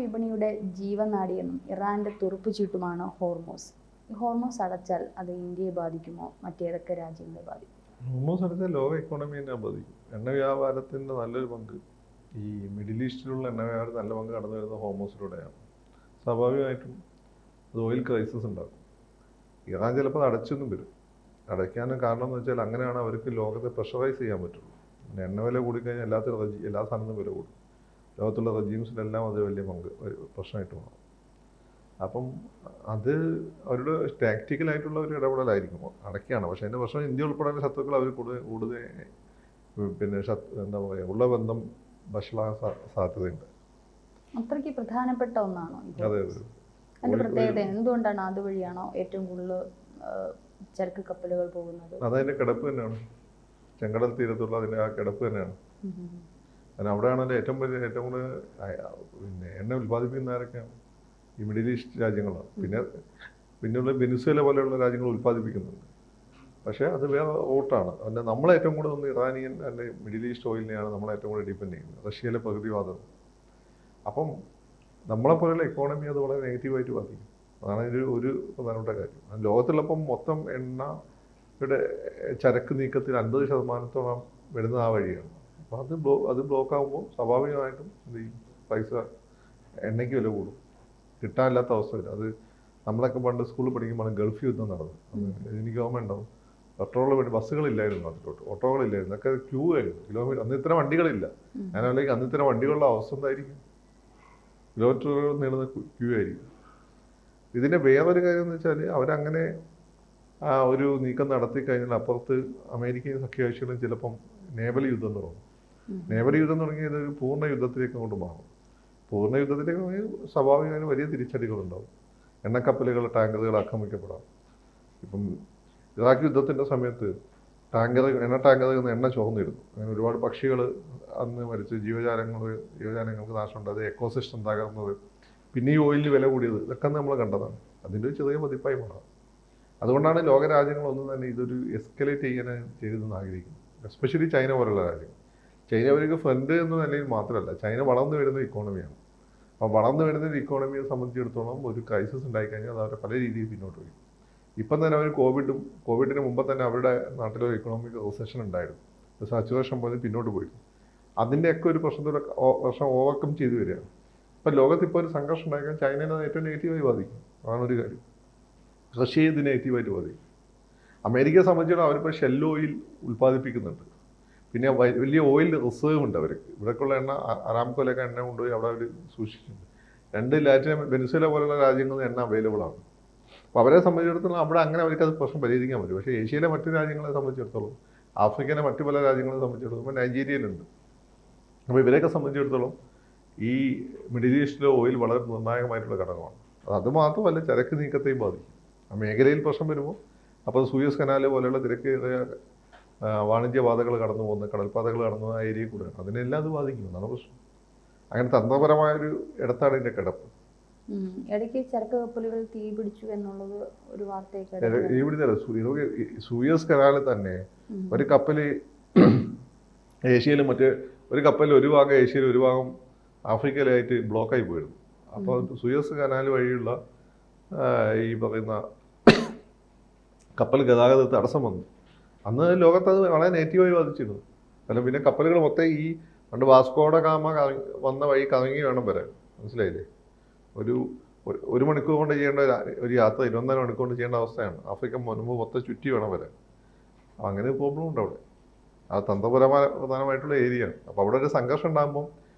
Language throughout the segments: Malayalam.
വിപണിയുടെ ജീവനാഡിയെന്നും ഇറാന്റെ തുറുപ്പുചീട്ടുമാണ് ഹോർമോസ്. ഈ ഹോർമോസ് അടച്ചാൽ അത് ഇന്ത്യയെ ബാധിക്കുമോ? മറ്റേതൊക്കെ രാജ്യങ്ങളെ ബാധിക്കും? ഹോർമോസ് അടച്ചാൽ ലോക ഇക്കോണമിയെ ബാധിക്കും. എണ്ണ വ്യാപാരത്തിൻ്റെ നല്ലൊരു പങ്ക്, ഈ മിഡിൽ ഈസ്റ്റിലുള്ള എണ്ണ വ്യാപാരം നല്ല പങ്ക് കടന്നു വരുന്നത് ഹോർമോസിലൂടെയാണ്. സ്വാഭാവികമായിട്ടും അത് ഓയിൽ ക്രൈസിസ് ഉണ്ടാക്കും. ഇറാൻ ചിലപ്പോൾ അത് അടച്ചൊന്നും വരും. അടയ്ക്കാനും കാരണം എന്ന് വെച്ചാൽ അങ്ങനെയാണ് അവർക്ക് ലോകത്തെ പ്രഷറൈസ് ചെയ്യാൻ പറ്റുള്ളൂ. എണ്ണ വില കൂടിക്കഴിഞ്ഞാൽ എല്ലാ സാധനത്തിനും വില കൂടും. ലോകത്തുള്ള റെജീംസിലെല്ലാം അത് വലിയ പങ്ക് പ്രശ്നമായിട്ട് മാറും. അപ്പം അത് അവരുടെ ടാക്റ്റിക്കലായിട്ടുള്ള ഒരു ഇടപെടലായിരിക്കും. അടയ്ക്കുകയാണ്. പക്ഷേ അതിൻ്റെ പ്രശ്നം ഇന്ത്യ ഉൾപ്പെടെയുള്ള ശത്രുക്കൾ അവർ കൂടുതൽ പിന്നെ എന്താ പറയുക, ഉള്ള ബന്ധം വഷളാകാൻ സാധ്യതയുണ്ട്. അത്രയ്ക്ക് പ്രധാനപ്പെട്ട ഒന്നാണോ? അതെ. അതിൻ്റെ പ്രത്യേകത എന്തുകൊണ്ടാണ്? അതുവഴിയാണോ ഏറ്റവും കൂടുതൽ ചരക്ക് കപ്പലുകൾ പോകുന്നത്? അതതിൻ്റെ കിടപ്പ് തന്നെയാണ്. ചെങ്കടൽ തീരത്തുള്ള അതിൻ്റെ ആ കിടപ്പ് തന്നെയാണ്. കാരണം അവിടെയാണല്ലോ ഏറ്റവും കൂടുതൽ പിന്നെ എണ്ണ ഉൽപ്പാദിപ്പിക്കുന്ന ആരൊക്കെയാണ്? ഈ മിഡിൽ ഈസ്റ്റ് രാജ്യങ്ങളാണ്. പിന്നെയുള്ള വെനിസ്വേല പോലെയുള്ള രാജ്യങ്ങൾ ഉൽപ്പാദിപ്പിക്കുന്നുണ്ട്. പക്ഷേ അത് വേറെ റൂട്ടാണ്. അതിൻ്റെ നമ്മളേറ്റവും കൂടുതൽ ഇറാനിയൻ അല്ലെ മിഡിൽ ഈസ്റ്റ് ഓയിലിനെയാണ് നമ്മളേറ്റവും കൂടുതൽ ഡിപ്പെൻഡ് ചെയ്യുന്നത്, റഷ്യയിലെ പ്രകൃതിവാദം. അപ്പം നമ്മളെപ്പോലെയുള്ള ഇക്കോണമി അത് വളരെ നെഗറ്റീവായിട്ട് ബാധിക്കും. അതാണ് ഇതിൻ്റെ ഒരു പ്രധാനപ്പെട്ട കാര്യം. ലോകത്തുള്ളപ്പം മൊത്തം എണ്ണയുടെ ചരക്ക് നീക്കത്തിൽ 50% വരുന്നത് ആ വഴിയാണ്. അപ്പോൾ അത് ബ്ലോക്ക് ആകുമ്പോൾ സ്വാഭാവികമായിട്ടും എന്ത് ചെയ്യും? പൈസ, എണ്ണയ്ക്ക് വില കൂടും. കിട്ടാനില്ലാത്ത അവസ്ഥ വരും. അത് നമ്മളൊക്കെ പണ്ട് സ്കൂളിൽ പഠിക്കുമ്പോൾ ഗൾഫ് യുദ്ധം നടന്നു. എനിക്ക് ഓർമ്മ ഉണ്ടാവും. പെട്രോളിന് വേണ്ടി ബസ്സുകളില്ലായിരുന്നു, അതിലോട്ട് ഓട്ടോകളില്ലായിരുന്നു, ഒക്കെ ക്യൂ ആയിരുന്നു, കിലോമീറ്റർ. അന്ന് ഇത്തരം വണ്ടികളില്ല. ഞാനല്ലെങ്കിൽ അന്ന് ഇത്തരം വണ്ടികളുടെ അവസ്ഥ എന്തായിരിക്കും? കിലോമീറ്ററുകൾ നീളുന്ന ക്യൂ ആയിരിക്കും. ഇതിൻ്റെ വേറൊരു കാര്യം എന്ന് വെച്ചാൽ അവരങ്ങനെ ഒരു നീക്കം നടത്തി കഴിഞ്ഞാൽ അപ്പുറത്ത് അമേരിക്കയും സഖ്യകക്ഷികളും ചിലപ്പം നേവൽ യുദ്ധം തുടങ്ങും. നേവൽ യുദ്ധം തുടങ്ങിയത് ഒരു പൂർണ്ണ യുദ്ധത്തിലേക്ക് കൊണ്ട് മാറും. പൂർണ്ണ യുദ്ധത്തിലേക്ക് സ്വാഭാവികമായും വലിയ തിരിച്ചടികളുണ്ടാവും. എണ്ണക്കപ്പലുകൾ, ടാങ്കറുകൾ ആക്രമിക്കപ്പെടാം. ഇപ്പം ഇറാഖ് യുദ്ധത്തിൻ്റെ സമയത്ത് എണ്ണ ടാങ്കറിൽ നിന്ന് എണ്ണ ചോർന്നിരുന്നു. അങ്ങനെ ഒരുപാട് പക്ഷികൾ അന്ന് മരിച്ച്, ജീവജാലങ്ങൾക്ക് നാശമുണ്ട്. അത് എക്കോസിസ്റ്റം തകർന്നത്, പിന്നെ ഈ ഓയിലിന് വില കൂടിയത്, ഇതൊക്കെ നമ്മൾ കണ്ടതാണ്. അതിൻ്റെ ഒരു ചെറിയ പതിപ്പായി മാറാം. അതുകൊണ്ടാണ് ലോകരാജ്യങ്ങളൊന്നും തന്നെ ഇതൊരു എസ്കലേറ്റ് ചെയ്തെന്ന് ആഗ്രഹിക്കുന്നത്. എസ്പെഷ്യലി ചൈന പോലുള്ള രാജ്യങ്ങൾ. ചൈന അവർക്ക് ഫ്രണ്ട് എന്ന നിലയിൽ മാത്രമല്ല, ചൈന വളർന്നു വരുന്ന ഇക്കോണമിയാണ്. അപ്പോൾ വളർന്നു വരുന്ന ഒരു ഇക്കോണമിയെ സംബന്ധിച്ചിടത്തോളം ഒരു ക്രൈസിസ് ഉണ്ടായിക്കഴിഞ്ഞാൽ അത് അവരെ പല രീതിയിൽ പിന്നോട്ട് പോയി. ഇപ്പം തന്നെ അവർ കോവിഡിന് മുമ്പ് തന്നെ അവരുടെ നാട്ടിലൊരു ഇക്കണോമിക് റിസഷൻ ഉണ്ടായിരുന്നു. ഒരു സാച്ചുറേഷൻ പോലെ പിന്നോട്ട് പോയിരുന്നു. അതിൻ്റെയൊക്കെ ഒരു പ്രശ്നം ഓവർകം ചെയ്തു വരികയാണ്. ഇപ്പം ലോകത്തിപ്പോൾ ഒരു സംഘർഷം ഉണ്ടാക്കാൻ ചൈനയെ ഏറ്റവും നെഗറ്റീവായി ബാധിക്കും. അതാണൊരു കാര്യം. റഷ്യയെ ഇത് നെഗറ്റീവായിട്ട് ബാധിക്കും. അമേരിക്കയെ സംബന്ധിച്ചിടത്തോളം അവരിപ്പോൾ ഷെൽ ഓയിൽ ഉൽപ്പാദിപ്പിക്കുന്നുണ്ട്. പിന്നെ വലിയ ഓയിൽ റിസർവ് ഉണ്ട് അവർക്ക്. ഇവിടേക്കുള്ള എണ്ണ അരാംകോയിലൊക്കെ എണ്ണ കൊണ്ടുപോയി അവിടെ അവർ സൂക്ഷിച്ചിട്ടുണ്ട്. വെനിസ്വേല പോലുള്ള രാജ്യങ്ങളിൽ എണ്ണ അവൈലബിൾ ആണ്. അപ്പോൾ അവരെ സംബന്ധിച്ചിടത്തോളം അവിടെ അങ്ങനെ അവർക്കത് പ്രശ്നം പരിഹരിക്കാൻ പറ്റും. പക്ഷേ ഏഷ്യയിലെ മറ്റു രാജ്യങ്ങളെ സംബന്ധിച്ചിടത്തോളം, ആഫ്രിക്കയിലെ മറ്റു പല രാജ്യങ്ങളെ സംബന്ധിച്ചിടത്തോളം, ഇപ്പോൾ നൈജീരിയയിലുണ്ട്. അപ്പോൾ ഇവരെയൊക്കെ സംബന്ധിച്ചിടത്തോളം ഈ മിഡിൽ ഈസ്റ്റിലെ ഓയിൽ വളരെ നിർണായകമായിട്ടുള്ള ഘടകമാണ്. അത് മാത്രമല്ല, ചരക്ക് നീക്കത്തെയും ബാധിക്കും. ആ മേഖലയിൽ പ്രശ്നം വരുമ്പോൾ അപ്പോൾ സൂയസ് കനാല് പോലെയുള്ള തിരക്കേറിയ വാണിജ്യപാതകൾ കടന്നു പോകുന്ന, കടൽപ്പാതകൾ കടന്നു പോകുന്ന ആ ഏരിയയിൽ കൂടെയാണ്. അതിനെല്ലാം അത് ബാധിക്കും. എന്നാണ് പ്രശ്നം. അങ്ങനെ തന്ത്രപരമായൊരു ഇടത്താണ് ഇതിൻ്റെ കിടപ്പ്. ഇടയ്ക്ക് ചരക്ക് കപ്പലുകൾ തീ പിടിച്ചു എന്നുള്ളത് ഒരു വാർത്തയൊക്കെ. സൂയസ് കനാലിൽ തന്നെ ഒരു കപ്പൽ ഏഷ്യയിലും ഒരു കപ്പൽ ഒരു ഭാഗം ഏഷ്യയിൽ ഒരു ഭാഗം ആഫ്രിക്കയിലായിട്ട് ബ്ലോക്കായി പോയിരുന്നു. അപ്പോൾ സൂയസ് കനാൽ വഴിയുള്ള ഈ പറയുന്ന കപ്പൽ ഗതാഗത തടസ്സം വന്നു. അന്ന് ലോകത്ത് അത് വളരെ നെഗറ്റീവായി ബാധിച്ചിരുന്നു. കാരണം പിന്നെ കപ്പലുകൾ മൊത്തം ഈ പണ്ട് വാസ്കോഡ ഗാമ വന്ന വഴി കറങ്ങി വേണം വരാൻ. മനസ്സിലായില്ലേ? ഒരു മണിക്കൂർ കൊണ്ട് ചെയ്യേണ്ട ഒരു യാത്ര 24 മണിക്കൂർ കൊണ്ട് ചെയ്യേണ്ട അവസ്ഥയാണ്. ആഫ്രിക്ക മുൻപ് മൊത്തം ചുറ്റി വേണം വരാൻ. അങ്ങനെ ഒരു പ്രോബ്ലം ഉണ്ട് അവിടെ. അത് പ്രധാനമായിട്ടുള്ള ഏരിയയാണ്. അപ്പോൾ അവിടെ ഒരു സംഘർഷം ഉണ്ടാകുമ്പം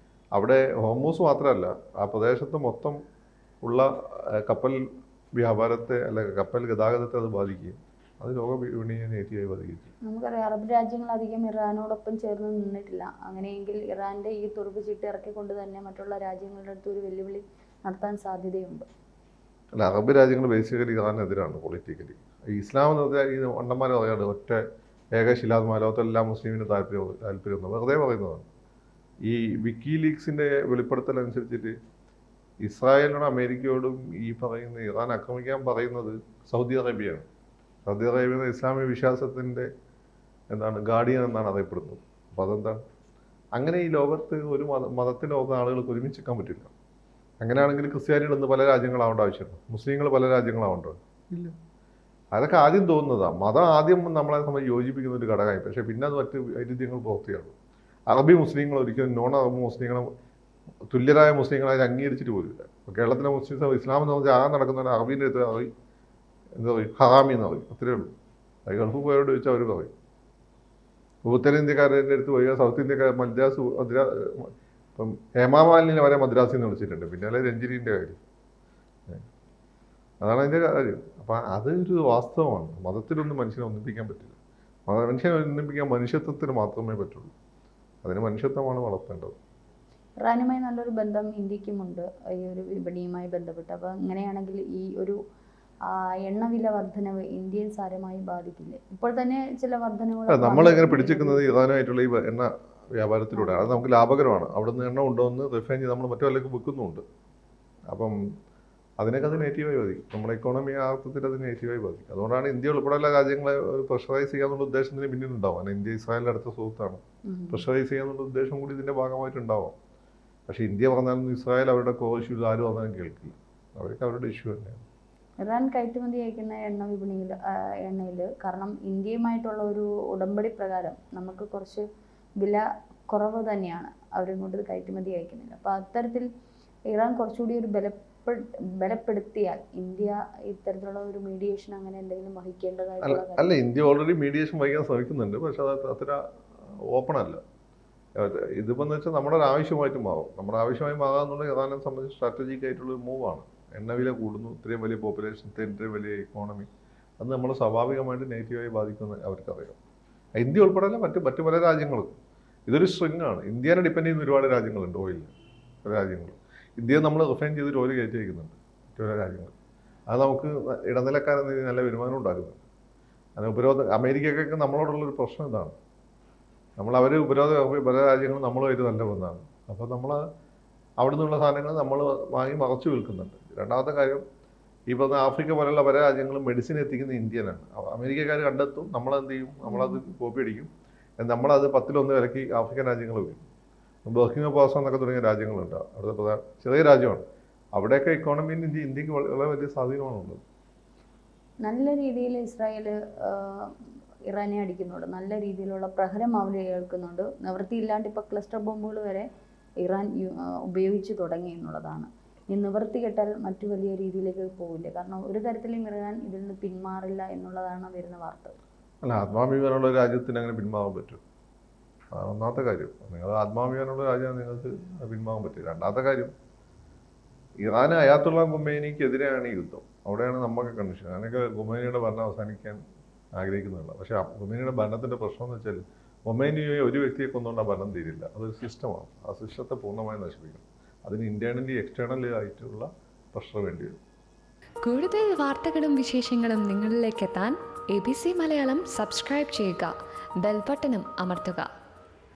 അവിടെ ഹോർമൂസ് മാത്രമല്ല, ആ പ്രദേശത്ത് മൊത്തം ഉള്ള കപ്പൽ വ്യാപാരത്തെ അല്ലെങ്കിൽ കപ്പൽ ഗതാഗതത്തെ അത് ബാധിക്കുകയും അത് ലോക വിപണിയെ നെഗറ്റീവായി ബാധിക്കുകയും. നമുക്കറിയാം, അറബ് രാജ്യങ്ങൾ അധികം ഇറാനോടൊപ്പം ചേർന്ന് നിന്നിട്ടില്ല. അങ്ങനെയെങ്കിൽ ഇറാന്റെ ഈ തുറുപ്പ് ചീട്ട് ഇറക്കിക്കൊണ്ട് തന്നെ മറ്റുള്ള രാജ്യങ്ങളുടെ അടുത്ത് ഒരു വെല്ലുവിളി നടത്താൻ സാധ്യതയുണ്ട്. അല്ല, അറബ് രാജ്യങ്ങൾ ബേസിക്കലി ഇറാനെതിരാണ് പൊളിറ്റിക്കലി. ഇസ്ലാം എന്ന് പറഞ്ഞാൽ ഈ വണ്ടന്മാരെ പറയാണ്ട് ഒറ്റ ഏകശിലാത്മ ലോകത്തെല്ലാം മുസ്ലിമിന് താല്പര്യം വെറുതെ പറയുന്നതാണ്. ഈ വിക്കിലീക്സിൻ്റെ വെളിപ്പെടുത്തലനുസരിച്ചിട്ട് ഇസ്രായേലിനോടും അമേരിക്കയോടും ഈ പറയുന്ന ഇറാൻ ആക്രമിക്കാൻ പറയുന്നത് സൗദി അറേബ്യയാണ്. സൗദി അറേബ്യ ഇസ്ലാമിക വിശ്വാസത്തിൻ്റെ ഗാർഡിയൻ എന്നാണ് അറിയപ്പെടുന്നത്. അപ്പോൾ അതെന്താണ്? അങ്ങനെ ഈ ലോകത്ത് ഒരു മതത്തിൻ്റെ ആളുകൾക്ക് ഒരുമിച്ച് നിൽക്കാൻ പറ്റില്ല. അങ്ങനെയാണെങ്കിൽ ക്രിസ്ത്യാനികൾ ഇന്ന് പല രാജ്യങ്ങളാവേണ്ട ആവശ്യമുണ്ട്, മുസ്ലിങ്ങൾ പല രാജ്യങ്ങളാവേണ്ടോ? ഇല്ല. അതൊക്കെ ആദ്യം തോന്നുന്നതാണ്. മതം ആദ്യം നമ്മളെ സംബന്ധിച്ച് യോജിപ്പിക്കുന്ന ഒരു ഘടകമായി, പക്ഷേ പിന്നെ അത് മറ്റ് വൈരുദ്ധ്യങ്ങൾ പുറത്തുകയാണ്. അറബി മുസ്ലിങ്ങൾ ഒരിക്കലും നോൺ അറബ് മുസ്ലിങ്ങളെ തുല്യരായ മുസ്ലിങ്ങളായി അംഗീകരിച്ചിട്ട് പോലില്ല. ഇപ്പോൾ കേരളത്തിലെ മുസ്ലിംസ് ഇസ്ലാം എന്ന് പറഞ്ഞാൽ ആകെ നടക്കുന്ന അറബീൻ്റെ അടുത്ത് അറബി എന്താ പറയും, ഹറാമി എന്ന് പറയും, അത്രയേ ഉള്ളൂ. അത് ഗൾഫ് പോയവരോട് ചോദിച്ചാൽ അവർ പറയും. ഉത്തരേന്ത്യക്കാരുടെ അടുത്ത് പോയി സൗത്ത് ഇന്ത്യക്കാർ മദ്രാസ് ഇപ്പം ഹേമാമാലിനെ വരെ മദ്രാസിൽ നിന്ന് വിളിച്ചിട്ടുണ്ട്. പിന്നെ അല്ലെ രഞ്ജിനീൻ്റെ കാര്യം, അതാണ് അതിൻ്റെ കാര്യം. അപ്പം അതൊരു വാസ്തവമാണ്. മതത്തിലൊന്നും മനുഷ്യനെ ഒന്നിപ്പിക്കാൻ പറ്റില്ല. മനുഷ്യനെ ഒന്നിപ്പിക്കാൻ മനുഷ്യത്വത്തിന് മാത്രമേ പറ്റുള്ളൂ. അതിന് മനുഷ്യത്വമാണ് വളർത്തേണ്ടത്. ഇറാനുമായി നല്ലൊരു ബന്ധം ഇന്ത്യക്കുമുണ്ട് ഈ ഒരു വിപണിയുമായി ബന്ധപ്പെട്ട്. അപ്പോൾ അങ്ങനെയാണെങ്കിൽ ഈ ഒരു എണ്ണവില വർധനവ് ഇന്ത്യയെ സാരമായി ബാധിക്കില്ലേ? ഇപ്പോൾ തന്നെ ചില വർധനവുകൾ നമ്മളിങ്ങനെ പിടിച്ചിരിക്കുന്നത് ഇറാനുമായിട്ടുള്ള ഈ എണ്ണ വ്യാപാരത്തിലൂടെ. അത് നമുക്ക് ലാഭകരമാണ്. അവിടെ നിന്ന് എണ്ണ ഉണ്ടോയെന്ന് റിഫൈൻ ചെയ്ത് നമ്മൾ മറ്റു വല്ലതും വിൽക്കുന്നുണ്ട്. അപ്പം അതിനൊക്കെ അത് നെഗറ്റീവായി ബാധിക്കും. നമ്മുടെ ഇക്കോണമി ആ അർത്ഥത്തിൽ അത് നെഗറ്റീവായി ബാധിക്കും. അതുകൊണ്ടാണ് ഇന്ത്യ ഉൾപ്പെടെയുള്ള രാജ്യങ്ങളെ പ്രഷറൈസ് ചെയ്യാന്നുള്ള ഉദ്ദേശത്തിന് പിന്നിലുണ്ടാവും. കാരണം ഇന്ത്യ ഇസ്രായേലിൻ്റെ അടുത്ത സുഹൃത്താണ്. പ്രഷറൈസ് ചെയ്യാന്നുള്ള ഉദ്ദേശം കൂടി ഇതിൻ്റെ ഭാഗമായിട്ടുണ്ടാവാം. പക്ഷേ ഇന്ത്യ പറഞ്ഞാലും ഇസ്രായേൽ അവരുടെ ഇഷ്യൂസ് ആരും പറഞ്ഞാലും കേൾക്കില്ല. അവർക്ക് അവരുടെ ഇഷ്യൂ തന്നെയാണ്. ഇറാൻ കയറ്റുമതി അയക്കുന്ന എണ്ണയിൽ കാരണം ഇന്ത്യയുമായിട്ടുള്ള ഒരു ഉടമ്പടി പ്രകാരം നമുക്ക് കുറച്ച് വില കുറവ് തന്നെയാണ് അവരിങ്ങോട്ട് കയറ്റുമതി അയക്കുന്നില്ല. അപ്പോൾ അത്തരത്തിൽ ഇറാൻ കുറച്ചുകൂടി ഒരു ബലപ്പെടുത്തിയാൽ ഇന്ത്യ ഇത്തരത്തിലുള്ള ഒരു മീഡിയേഷൻ അങ്ങനെ എന്തെങ്കിലും വഹിക്കേണ്ടതായിട്ടുള്ള അല്ല, ഇന്ത്യ ഓൾറെഡി മീഡിയേഷൻ വഹിക്കാൻ ശ്രമിക്കുന്നുണ്ട്. പക്ഷെ അത് അത്ര ഓപ്പൺ അല്ല. ഇതിപ്പോൾ എന്ന് വെച്ചാൽ നമ്മുടെ ഒരു ആവശ്യമായിട്ട് മാറും. നമ്മുടെ ആവശ്യമായി മാറാമെന്നുള്ളത് ഇറാനെ സംബന്ധിച്ച് സ്ട്രാറ്റജിക് ആയിട്ടുള്ളൊരു മൂവാണ്. എണ്ണവില കൂടുന്നു, ഇത്രയും വലിയ പോപ്പുലേഷൻ, ഇത്രയും വലിയ ഇക്കോണമി, അത് നമ്മൾ സ്വാഭാവികമായിട്ട് നെഗറ്റീവായി ബാധിക്കുമെന്ന് അവർക്കറിയാം. ഇന്ത്യ ഉൾപ്പെടെയല്ല മറ്റ് പല രാജ്യങ്ങളും ഇതൊരു സ്ട്രിങ് ആണ്. ഇന്ത്യനെ ഡിപ്പെൻഡ് ചെയ്യുന്ന ഒരുപാട് രാജ്യങ്ങളുണ്ട് ഓയിലിൽ. പല രാജ്യങ്ങൾ ഇന്ത്യയെ നമ്മൾ റിഫൈൻ ചെയ്ത് ഓയിൽ കയറ്റി വയ്ക്കുന്നുണ്ട് മറ്റു രാജ്യങ്ങൾ. അത് നമുക്ക് ഇടനിലക്കാരെന്ന നല്ല വരുമാനം ഉണ്ടാക്കുന്നുണ്ട്. അത് അമേരിക്കക്കൊക്കെ നമ്മളോടുള്ളൊരു പ്രശ്നം ഇതാണ്. അവർ പല രാജ്യങ്ങളും നമ്മളുമായിട്ട് നല്ല ബന്ധമാണ്. അപ്പോൾ നമ്മൾ അവിടെ നിന്നുള്ള സാധനങ്ങൾ നമ്മൾ വാങ്ങി മറച്ചു വിൽക്കുന്നുണ്ട്. രണ്ടാമത്തെ കാര്യം, ഈ പറഞ്ഞ ആഫ്രിക്ക പോലെയുള്ള പല രാജ്യങ്ങളും മെഡിസിൻ എത്തിക്കുന്ന ഇന്ത്യനാണ്. അമേരിക്കക്കാർ കണ്ടെത്തും, നമ്മളെന്ത് ചെയ്യും, നമ്മളത് കോപ്പി അടിക്കും, നമ്മളത് 10-1 വിലയ്ക്ക് ആഫ്രിക്കൻ രാജ്യങ്ങൾ വരും. ബർക്കിനോ ഫാസോ എന്നൊക്കെ തുടങ്ങിയ രാജ്യങ്ങളുണ്ട്. അവിടുത്തെ ചെറിയ രാജ്യമാണ്. അവിടെയൊക്കെ ഇക്കോണമിയിൽ ഇന്ത്യക്ക് വളരെ വലിയ സ്വാധീനമാണുള്ളത്. നല്ല രീതിയിൽ ഇസ്രായേൽ ഇറാനെ അടിക്കുന്നുണ്ട്. നല്ല രീതിയിലുള്ള പ്രഹരം അവർ കേൾക്കുന്നുണ്ട്. നിവൃത്തിയില്ലാണ്ട് ഇപ്പോൾ ക്ലസ്റ്റർ ബോംബുകൾ വരെ ഇറാൻ ഉപയോഗിച്ച് തുടങ്ങി എന്നുള്ളതാണ്. ഈ നിവൃത്തി കെട്ടാൽ മറ്റു വലിയ രീതിയിലേക്ക് പോകില്ല. കാരണം ഒരു തരത്തിലും ഇറാൻ ഇതിൽ നിന്ന് പിന്മാറില്ല എന്നുള്ളതാണ് വരുന്ന വാർത്ത. അല്ല, ആത്മാഭിമാനമുള്ള രാജ്യത്തിന് അങ്ങനെ പിന്മാറാൻ പറ്റും. ഒന്നാമത്തെ കാര്യം, നിങ്ങൾ ആത്മാഭിമാനമുള്ള രാജ്യമാണ്, നിങ്ങൾക്ക് പിന്മാറാൻ പറ്റും. രണ്ടാമത്തെ കാര്യം, ഇറാൻ അയാത്തുള്ള ഖൊമൈനിക്കെതിരെയാണ് ഈ യുദ്ധം. അവിടെയാണ് നമുക്ക് കണ്ടീഷൻ. അതിനൊക്കെ ഖൊമൈനിയുടെ ഭരണം അവസാനിക്കാൻ ആഗ്രഹിക്കുന്നില്ല. പക്ഷേ ഖൊമൈനിയുടെ ഭരണത്തിൻ്റെ പ്രശ്നം എന്ന് വെച്ചാൽ ഖൊമൈനിയെ ഒരു വ്യക്തിയെ കൊന്നുകൊണ്ട് ആ ഭരണം തീരില്ല. അതൊരു സിസ്റ്റമാണ്. ആ സിസ്റ്റത്തെ പൂർണ്ണമായി നശിപ്പിക്കണം. അതിന് ഇന്റേണലി എക്സ്റ്റേണലി ആയിട്ടുള്ള പ്രഷർ വേണ്ടി വരും. കൂടുതൽ വാർത്തകളും വിശേഷങ്ങളും നിങ്ങളിലേക്ക് എത്താൻ ABC മലയാളം സബ്സ്ക്രൈബ് ചെയ്യുക, ബെൽ ബട്ടണും അമർത്തുക.